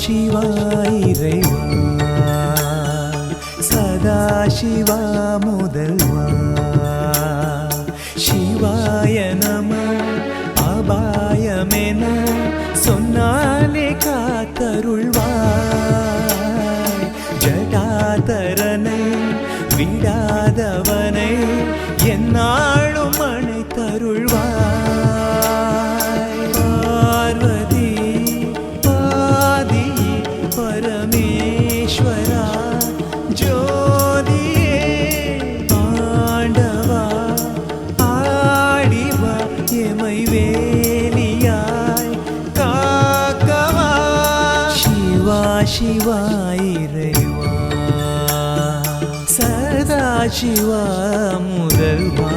சிவா இறைவா சதா சிவா முதல்வா சிவாய நம அபாயமென சொன்னாலே காத்தருள்வாய் ஜடாதரனை விடாதவனை என்னாலும் அணைத்தருள்வாய் பார்வதி பாதி பரமேஸ்வரா ஜோதியே ஆண்டவா ஆடிவா எமை வேலியாய் காக்கவா சிவா சிவா இறைவா சதா சிவா முதல்வா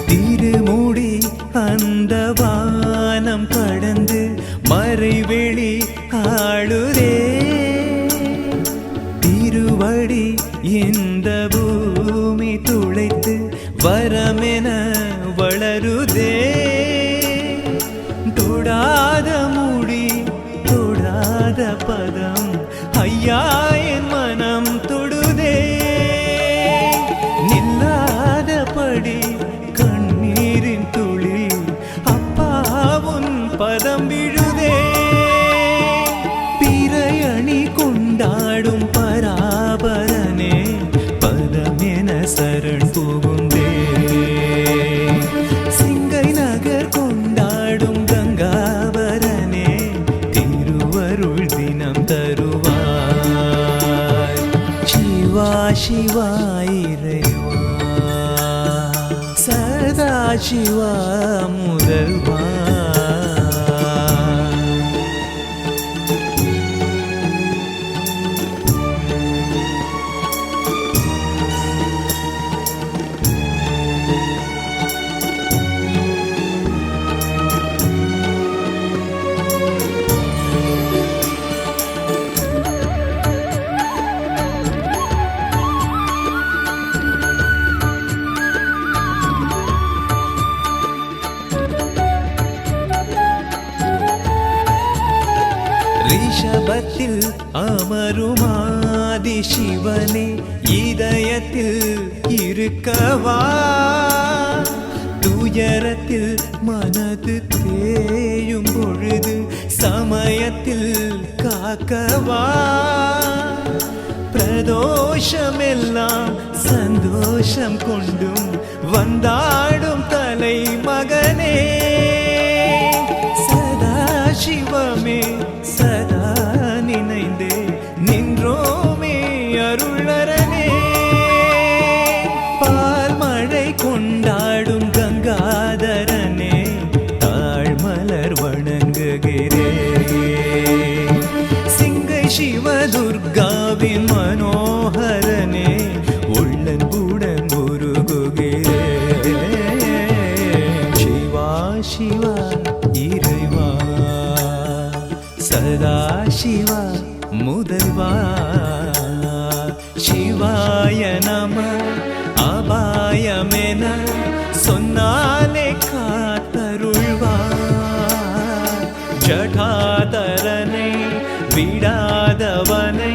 திருமுடி அந்த வானம் கடந்து மறைவெளி ஆளுதே திருவடி இந்த பூமி துளைத்து வரமென வளருதே தொடாத முடி தொடாத பதம் ஐயா என் மனம் தொடுதே நில்லாதபடி கண்ணீரின் துளி அப்பாவுன் பதம் விழுதே பிறையணி கொண்டாடும் பராபரனே பதமென சரண் புகுந்தே சிங்கை நகர் கொண்டாடும் கங்காவரனே திருவருள் தினம் தருவாய் சிவா சிவா இறைவா சதா சிவா முதல்வா ரிஷபத்தில் அமருமாதி சிவனே இதயத்தில் இருக்கவா துயரத்தில் மனது தேயும் பொழுது சமயத்தில் காக்கவா பிரதோஷமெல்லாம் சந்தோஷம் கொண்டும் வந்தாடும் தலை மகனே சதா சிவமே சதா நினைந்தே நின்றோமே அருளரனே பால் மழை கொண்டாடும் கங்காதரனே தாழ்மலர் வணங்குகிறே சிங்கை சிவதுர்காவின் மனோகரனே உள்ளன்புடன் உருகுகிறே சிவா சிவா இறைவா சதா சிவா முதல்வா சிவாய நம அபாயமென சொன்னாலே காத்தருள்வாய் ஜடாதரனை விடாதவனை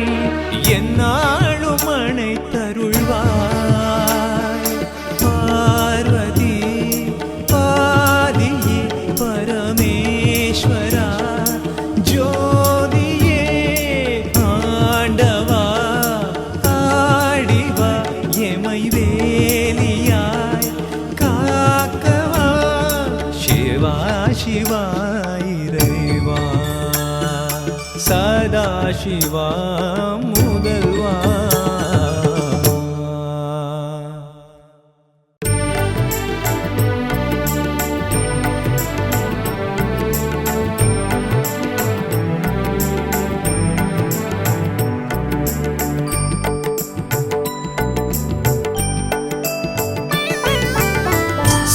என்னாலும் அணைத்தருள்வாய் பார்வதி பாதி பரமேஸ்வரா ஜோதியே ஆண்டவா ஆடிவா எமை வேலியாய் காக்கவா சிவா சிவா இறைவா சதா சிவா முதல்வா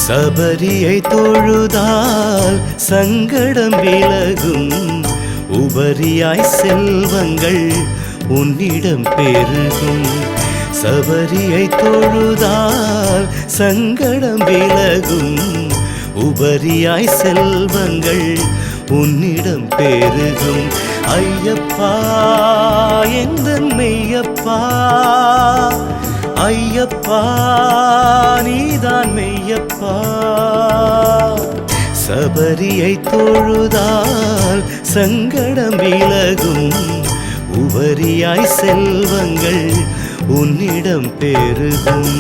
சபரியை தொழுதால் சங்கடம் விலகும், உபரியாய் செல்வங்கள் உன்னிடம் பெருகும். சபரியை தொழுதால் சங்கடம் விலகும், உபரியாய் செல்வங்கள் உன்னிடம் பெருகும். ஐயப்பா எந்தன் மெய்யப்பா, ஐயப்பா நீதான் மெய்யப்பா. சபரியை தொழுதால் சங்கடம் விலகும், உபரியாய் செல்வங்கள் உன்னிடம் பெருகும்.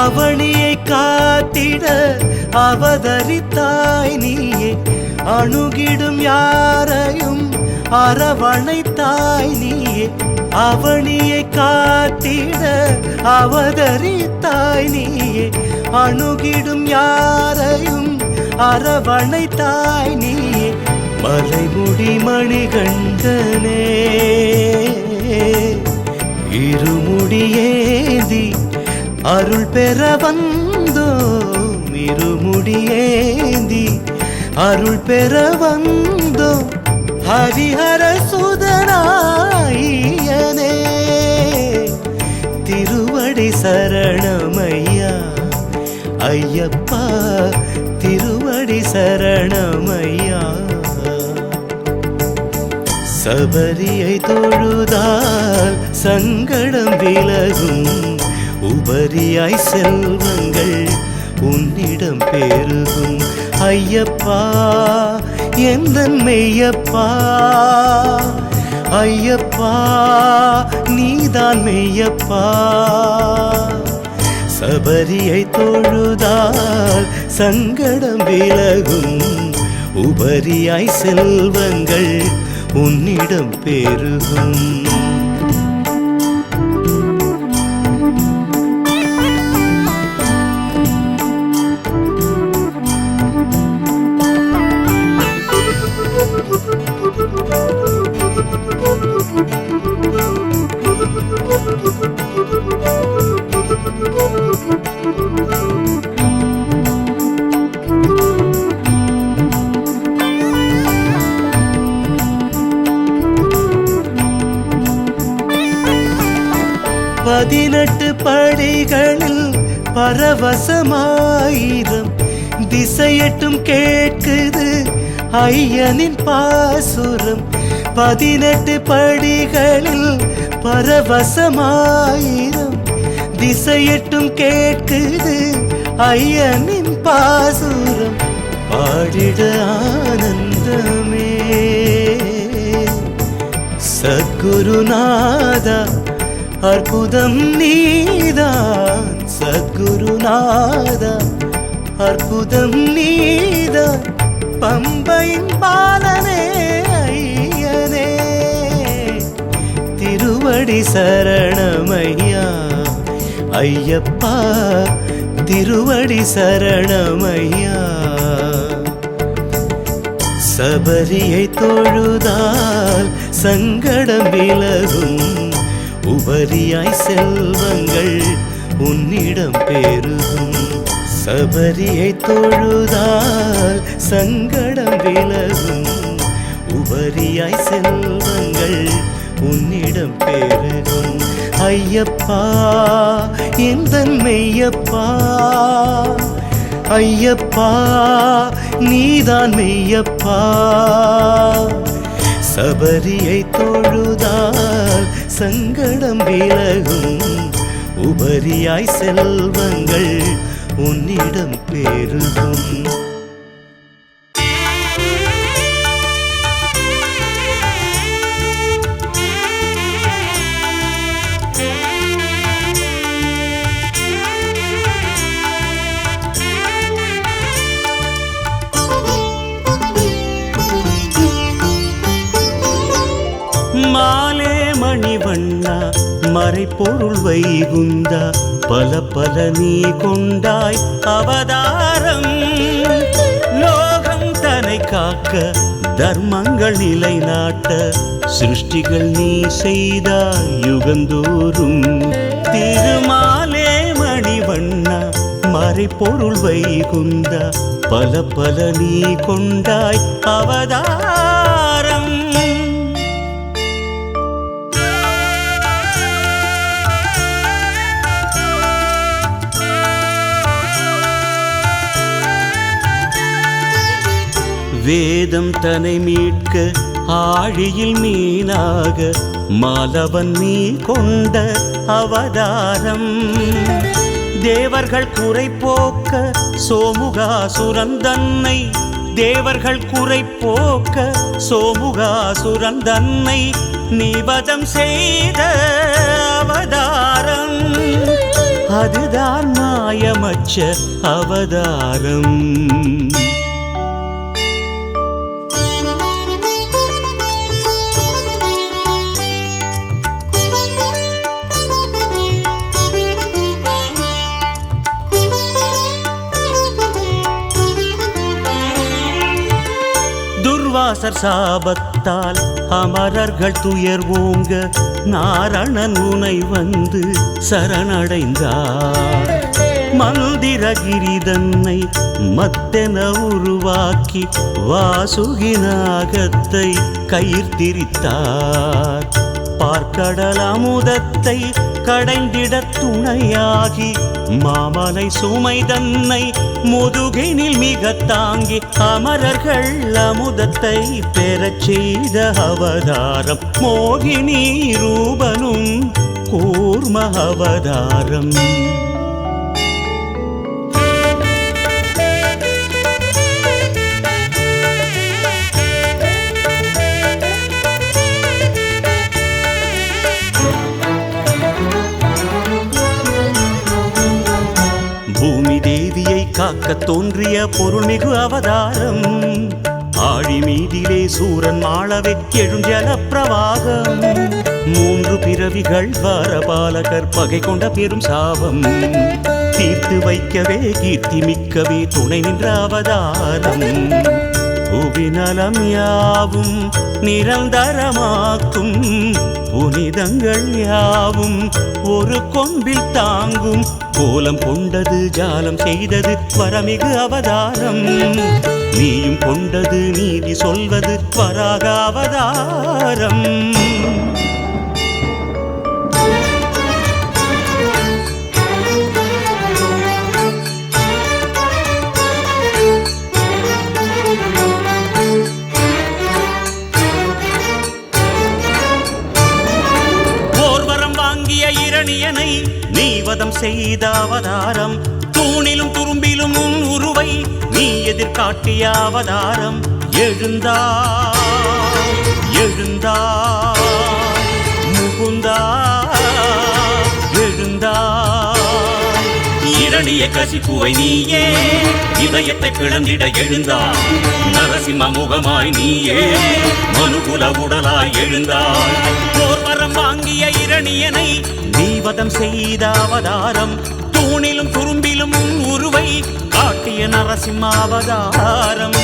அவனியை காத்திட அவதரித்தாய் நீயே, அணுகிடும் யாரையும் அரவணைத்தாய் நீயே. அவனியை காத்திட அவதரித்தாய் நீயே, அணுகிடும் யாரையும் அரவணைத்தாய் நீயே. மலைமுடி மணிகண்டனே இருமுடியேந்தி அருள் பெற வந்தோம், இருமுடியேந்தி அருள் பெற வந்தோம். ஹரிஹர சுதனாயியனே திருவடி சரணமையா, ஐயப்பா திருவடி சரணமையா. சபரியை தொழுதால் சங்கடம் விலகும், உபரியாய் செல்வங்கள் உன்னிடம் பெருகும். ஐயப்பா எந்தன் மெய்யப்பா, ஐயப்பா நீதான் மெய்யப்பா. சபரியை தொழுதால் சங்கடம் விலகும், உபரியாய் செல்வங்கள் உன்னிடம் பெருகும். பதினெட்டு படிகளில் பரவசமாயிரம் திசையட்டும் கேட்குது ஐயனின் பாசுரம். பதினெட்டு படிகளில் பரவசமாயிரம் திசையட்டும் கேட்குது ஐயனின் பாசுரம். பாடிட ஆனந்தமே சத்குருநாதா, அற்புதம் நீதான் சத்குருநாதா, அற்புதம் நீதான். பம்பையின் பாலனே ஐயனே திருவடி சரணமையா, ஐயப்பா திருவடி சரணமையா. சபரியை தொழுதால் சங்கடம் விலகும், உபரியாய் செல்வங்கள் உன்னிடம் பெருகும். சபரியை தொழுதால் சங்கடம் விலகும், உபரியாய் செல்வங்கள் உன்னிடம் பெருகும். ஐயப்பா எந்தன் மெய்யப்பா, ஐயப்பா நீதான் மெய்யப்பா. சபரியை தொழுதால் சங்கடம் விலகும், உபரியாய் செல்வங்கள் உன்னிடம் பெருகும். மணிவண்ணா மறைப்பொருள் வைகுந்தா பல பல நீ கொண்டாய் அவதாரம் லோகம் தன்னை காக்க தர்மங்கள் நிலைநாட்ட சிருஷ்டிகள் நீ செய்தாய் யுகந்தோறும் திருமாலே மணிவண்ணா மறைப்பொருள் வைகுந்தா பல பல நீ கொண்டாய் அவதாரம் வேதம் தன்னை மீட்க ஆழியில் மீனாக மாலவன் நீ கொண்ட அவதாரம் தேவர்கள் குறை போக்க சோமுகாசுரன் தன்னை தேவர்கள் குறை போக்க சோமுகாசுரன் தன்னை நிவதம் செய்த அவதாரம் அதுதான் மாயமற்ற அவதாரம் துர்வாசர் சாபத்தால் அமரர்கள் துயர் ஓங்க நாரணன் உனை வந்து சரணடைந்தார் மந்திரகிரி தன்னை மத்தென உருவாக்கி வாசுகி நாகத்தை கயிர்த்திரித்தார் பார்க்கடல் அமுதத்தை கடைந்திட துணையாகி மாமலை சுமை தன்னை முதுகினில் மிக தாங்கி அமரர்கள் அமுதத்தை பெறச் செய்த அவதாரம் மோகினி ரூபனும் கூர்ம அவதாரம் பூமி தேவியை காக்க தோன்றிய பொருள்மிகு அவதாரம் ஆழி மீதிலே சூரன் மாளவே எழும் ஜல பிரவாகம் மூன்று பிறவிகள் வாரபாலகர் பகை கொண்ட பெரும் சாபம் தீர்த்து வைக்கவே கீர்த்தி மிக்கவே துணை நின்ற அவதாரம் புவிநலம் யாவும் நிரந்தரமாக்கும் புனிதங்கள் யாவும் ஒரு கொம்பில் தாங்கும் கோலம் கொண்டது ஜாலம் செய்தது வரமிகு அவதாரம் நீயும் கொண்டது நீதி சொல்வது வராக அவதாரம் இரணியனை நீவதம் செய்த அவதாரம் தூணிலும் துரும்பிலும் உன் உருவை நீ எதிர்காட்டிய அவதாரம் எழுந்தாய் எழுந்தாய் முகுந்தா எழுந்தாய் இரணிய கசிப்புவை நீயே இதயத்தை பிளந்திட எழுந்தாய் நரசிம்ம முகமாய் நீயே மனுகுல உடலாய் எழுந்தாய் போர்வரம் வாங்கிய இரணியனை நீவதம் செய்த அவதாரம் தூணிலும் துரும்பிலும் உருவை காட்டிய நரசிம்ம அவதாரம்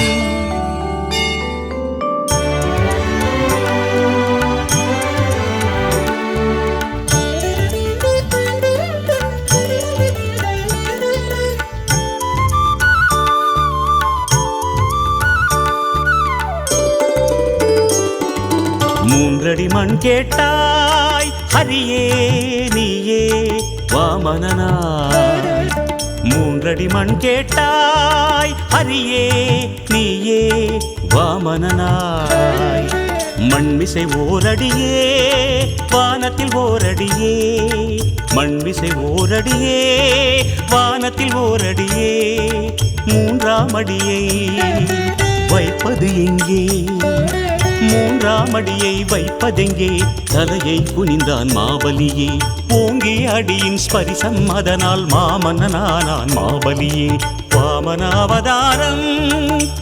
மூன்றடி மண் கேட்டாய் ஹரியே நீயே வாமனனாய் மூன்றடி மண் கேட்டாய் ஹரியே நீயே வாமனனாய் மண்மிசை ஓரடியே வானத்தில் ஓரடியே மண்மிசை ஓரடியே வானத்தில் ஓரடியே மூன்றாம் அடியை வைப்பது எங்கே மூன்றாம் அடியை வைப்பதெங்கே தலையை குனிந்தான் மாபலியே ஓங்கி அடியின் ஸ்பரிசம் அதனால் மாமன்னனானான் மாபலியே வாமனாவதாரம்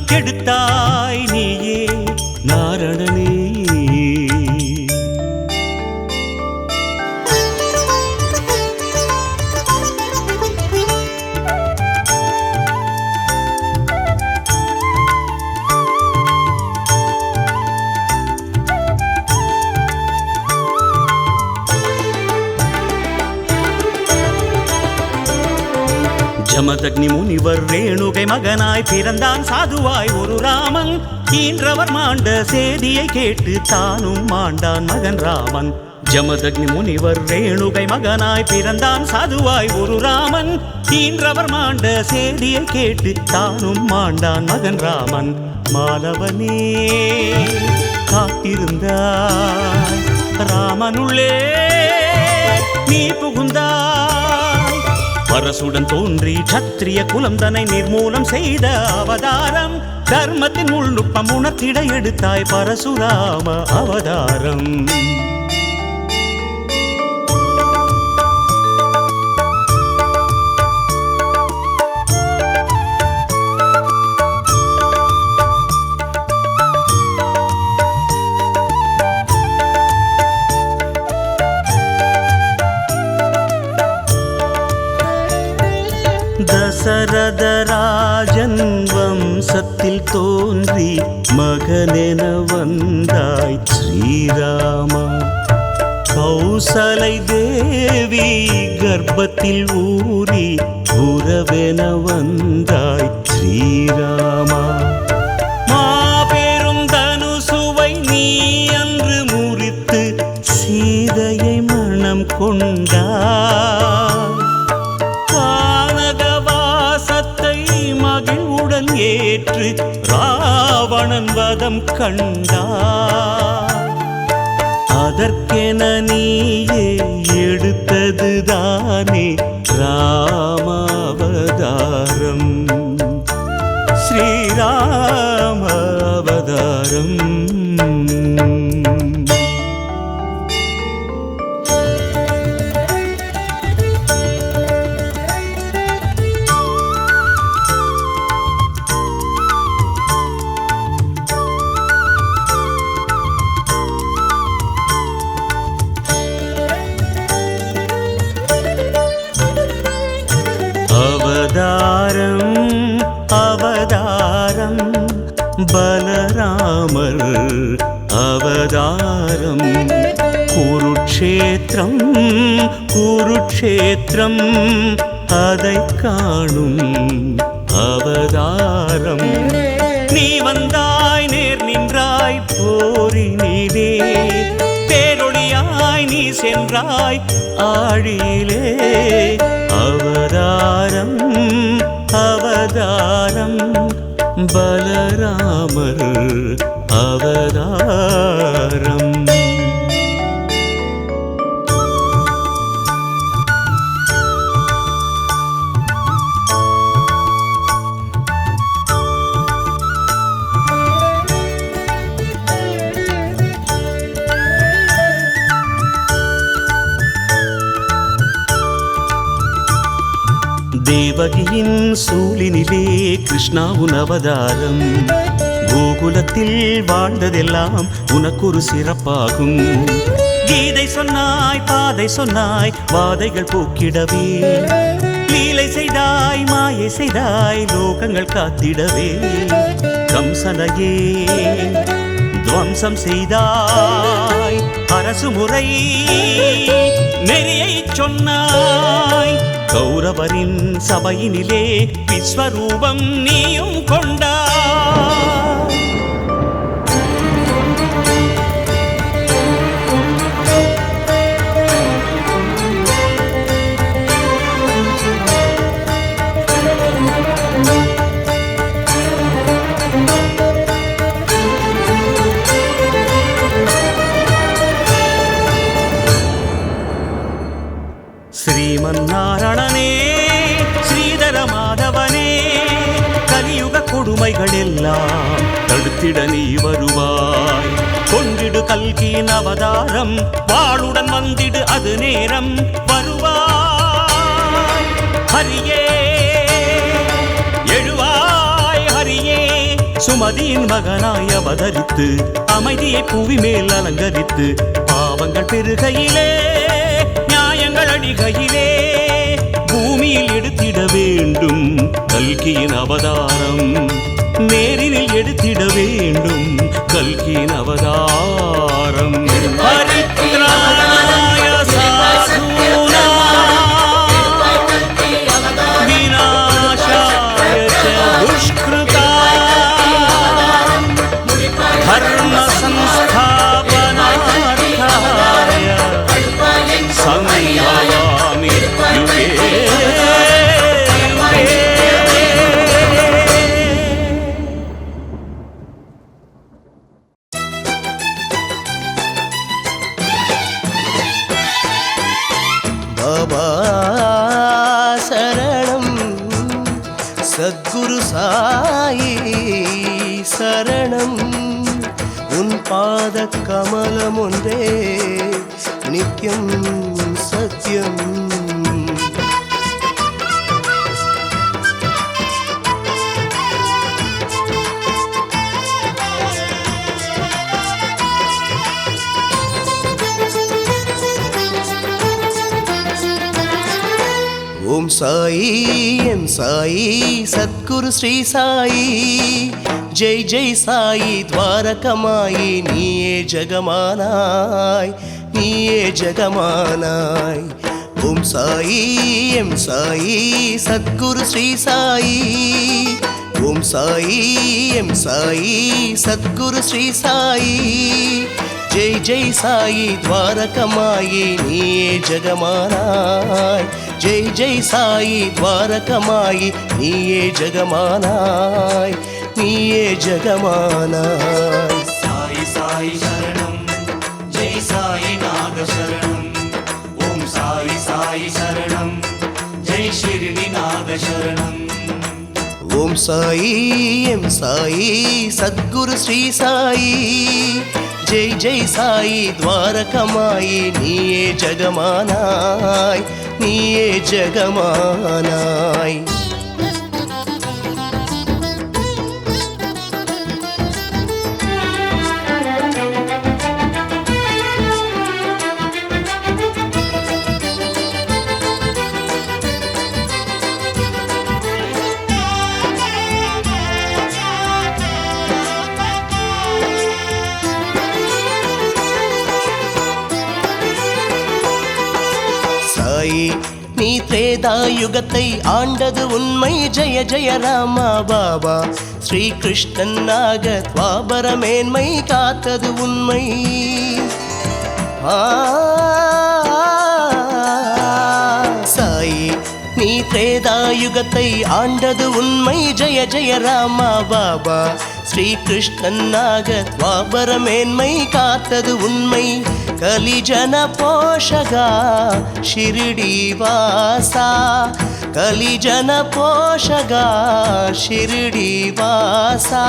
கெடுத்தாய் நீயே நாரணனே ஜமதக்னி முனிவர் ரேணுகை மகனாய் பிறந்தான் சாதுவாய் ஒரு ராமன். ஈன்றவர் மாண்ட சேதியை கேட்டு தானும் மாண்டான் மகன் ராமன். ஜமதக்னி முனிவர் ரேணுகை மகனாய் பிறந்தான் சாதுவாய் ஒரு ராமன். ஈன்றவர் மாண்ட சேதியை கேட்டு தானும் மாண்டான் மகன் ராமன். மாலவனே காத்திருந்தாய், ராமனுள்ளே நீ புகுந்தாய். பரசுடன் தோன்றி சத்திரிய குலம் தன்னை நிர்மூலம் செய்த அவதாரம். தர்மத்தின் உள்நுட்பம் உணர்த்திட எடுத்தாய் பரசுராம அவதாரம். தசரதராஜன் வம்சத்தில் தோன்றி மகனென வந்தாய் ஸ்ரீராமா. கௌசலை தேவி கர்ப்பத்தில் ஊறி உறவென வந்தாய் ஸ்ரீராமா. மாபெரும் தனுசுவை நீ அன்று முறித்து சீதையை மணம் கொண்டாய். மகிழ்வுடன் ஏற்று ராவணன் வதம் கண்டார். அதற்கென நீயே எடுத்ததுதானே ராமாவதாரம், ஸ்ரீராம அவதாரம். அவதாரம் அவதாரம் பலராமர் அவதாரம். குருட்சேத்திரம் குருட்சேத்திரம் அதை காணும் அவதாரம். நீ வந்தாய் நேர் நின்றாய் போரினிலே, பேரொளியாய் நீ சென்றாய் ஆழியிலே. அவதாரம் அவதாரம் பலராமர் அவதாரம். தேவகியின் சூலினிலே கிருஷ்ணாவுன் அவதாரம். கோகுலத்தில் வாழ்ந்ததெல்லாம் உனக்கொரு சிறப்பாகும். கீதை சொன்னாய் பாதை சொன்னாய் வாதைகள் போக்கிடவே. லீலை செய்தாய் மாயை செய்தாய் லோகங்கள் காத்திடவே. கம்சனையே துவம்சம் செய்தாய், அரசு முறை நெறியை சொன்னாய். கௌரவரின் சபையினிலே விஸ்வரூபம் நீயும் கொண்டாய். ஸ்ரீமன்னாராயணனே ஸ்ரீதர மாதவனே, கலியுக கொடுமைகள் எல்லாம் தடுத்திட நீ வருவாய். கொண்டிடு கல்கியின் அவதாரம், வாளுடன் வந்திடு அது நேரம் வருவாய். ஹரியே எழுவாய் ஹரியே, சுமதியின் மகனாய் அவதரித்து அமைதியை புவி மேல் அலங்கரித்து. பாவங்கள் பெருகையிலே நியாயங்கள் அடிகையிலே பூமியில் எடுத்திட வேண்டும் கல்கியின் அவதாரம். நேரில் எடுத்திட வேண்டும் கல்கியின் அவதாரம். பரித்ராணாய சாதுனாம் விநாசாய வா சரணம் சத்குரு சாயி சரணம் உன் பாத கமலம் ஒன்றே நித்யம் சத்யம் ஓம் சாயி எம் சாயி சத்குரு ஸ்ரீ சாயி ஜெய் ஜெய் சாயி துவாரகமாயி நீயே ஜெகமானாய் நீயே ஜெகமானாய் ஓம் சாயி எம் சாயி சத்குரு ஸ்ரீ சாயி ஓம் சாயி எம் சாயி சத்குரு ஸ்ரீ சாயி ஜெய் ஜெய் சாயி துவாரகமாயி நீயே ஜெகமானாய் ஜெய் ஜெய் சாயி துவாரகமாயி நீயே ஜெகமானாய் நீயே ஜெகமானாய் சாயி சாயி சரணம் ஜெய் சாயி நாத சரணம் ஓம் சாயி சாயி சரணம் ஜெய் ஷிர்டி நாத சரணம் ஓம் சாயி எம் சாயி சத்குரு ஸ்ரீ சாயி ஜெய் ஜெய் சாயி துவாரகமாயி நீயே ஜெகமானாய் நீயே ஜெகமானாய் சாயி நீ திரேதாயுகத்தை ஆண்டது உண்மை ஜெய ஜெய ராமா பாபா ஸ்ரீ கிருஷ்ணனாக துவாபர மேன்மை காத்தது உண்மை சாயி நீ திரேதாயுகத்தை ஆண்டது உண்மை ஜெய ஜெய ராமா பாபா ஸ்ரீ கிருஷ்ணனாக துவாபர மேன்மை காத்தது உண்மை கலிஜன போஷகா ஷிரடி வாசா கலிஜன போஷகா ஷிரடி வாசா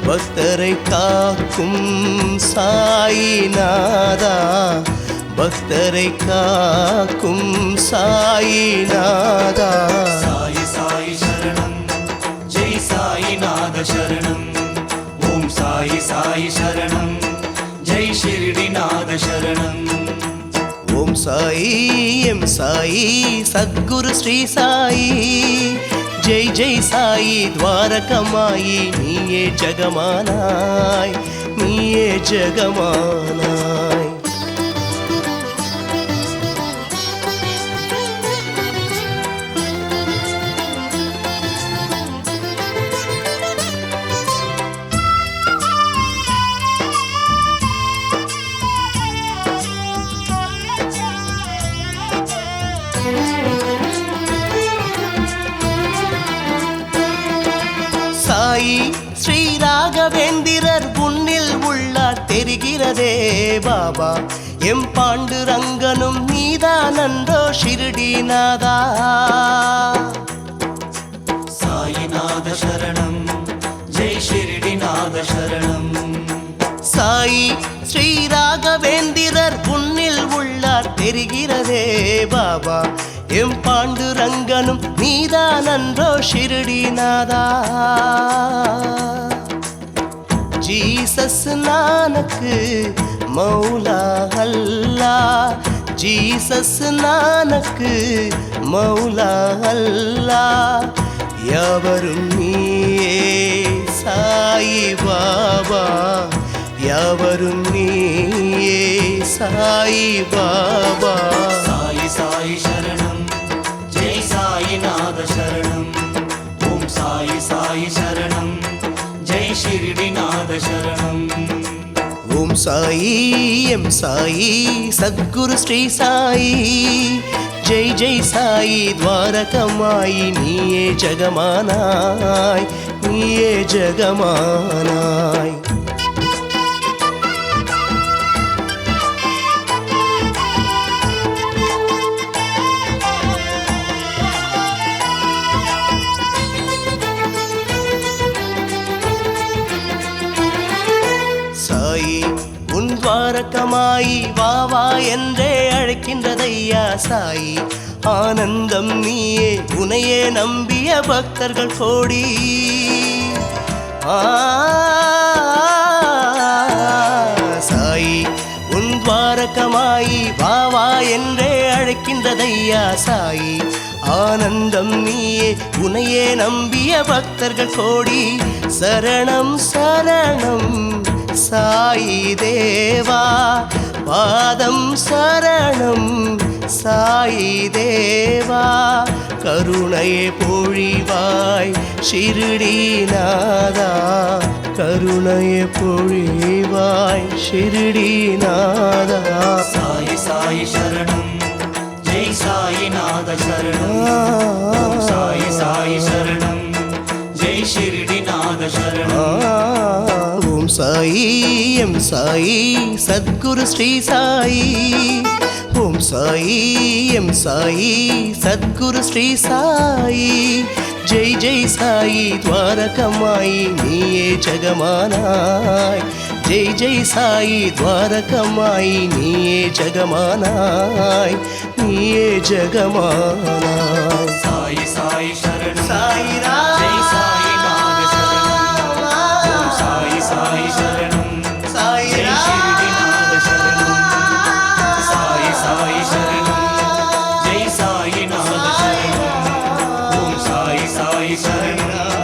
பக்தரை காக்கும் சாயிநாதா பக்தரை காக்கும் சாயிநாதா சாயி சாயி சரணம் ஜெய் சாயி நாத சரணம் ஓம் சாயி சாயி சரணம் ஜெய் ஷிர்டி நாத சரணம் ஓம் சாயி எம் சாயி சத்குரு ஸ்ரீ சாயி ஜெய் ஜெய் சாயி துவாரகமாயி நீயே ஜெகமானாய் நீயே ஜெகமானாய் சாயி ஸ்ரீ ராகவேந்திரர் உன்னில் உள்ளார் தெரிகிறதே பாபா எம் பாண்டுரங்கனும் நீதானன்றோ ஷிரடிநாதா சாயிநாத சரணம் ஜெய் ஷிர்டி நாத சரணம் சாயி ஸ்ரீ ராகவேந்திரர் உன்னில் உள்ளார் தெரிகிறதே பாபா எம் பாண்டுரங்கனும் நீதானன்றோ ஷிரடிநாதா ஜீசஸ் நானக்கு மௌலா அல்லாஹ் ஜீசஸ் நானக்கு மௌலா அல்லாஹ் யாவரும் நீயே சாயி பாபா யாவரும் நீயே சாயி பாபா சாயி சாயி சரணம் ஜெய் சாயி நாத சரணம் ஓம் சாயி சாயி சரணம் ஜெய் ஷிர்டி நாத சரணம் ஓம் சாயி எம் சாயி சத்குரு ஸ்ரீ சாயி ஜெய் ஜெய் சாயி துவாரகமாயி நீயே ஜெகமானாய் நீயே ஜெகமானாய் துவாரகமாயி வா வா என்றே அழைக்கின்றதையா சாயி ஆனந்தம் நீயே உனையே நம்பிய பக்தர்கள் கோடி சாயி உன் துவாரகமாயி வா வா என்றே அழைக்கின்றதையா சாயி ஆனந்தம் நீயே உனையே நம்பிய பக்தர்கள் கோடி சரணம் சரணம் சாயி தேவா பாதம் சரணம் சாயி தேவா கருணையே பொழிவாய் ஷிரடிநாதா கருணையே பொழிவாய் ஷிரடிநாதா சாயி சாயி சரணம் ஜெய் சாயிநாத சரணம் ஓம் சாயி சாயி சரணம் ஜெய் ஷிரடிநாத சரணம் ஓம் சாயி எம் சாயி சத்குரு ஸ்ரீ சாயி ஓம் சாயி எம் சாயி சத்குரு ஸ்ரீ சாயி ஜெய் ஜெய் சாயி துவாரகமாயி நீயே ஜெகமானாய் ஜெய் ஜெய் சாயி துவாரகமாயி நீயே ஜெகமானாய் நீயே ஜெகமானாய் சாயி சாயி சரணம் சாயி ஜெய் சாயிநாத சரணம் ஓம் சாயி சாயி சரணம் ஜெய் ஷிரடிநாத சரணம் சாயி சாயி சரணம் ஜெய் சாயிநாத சரணம் ஓம் சாயி சாயி சரணம்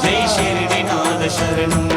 ஜெய் ஷிரடிநாத சரணம்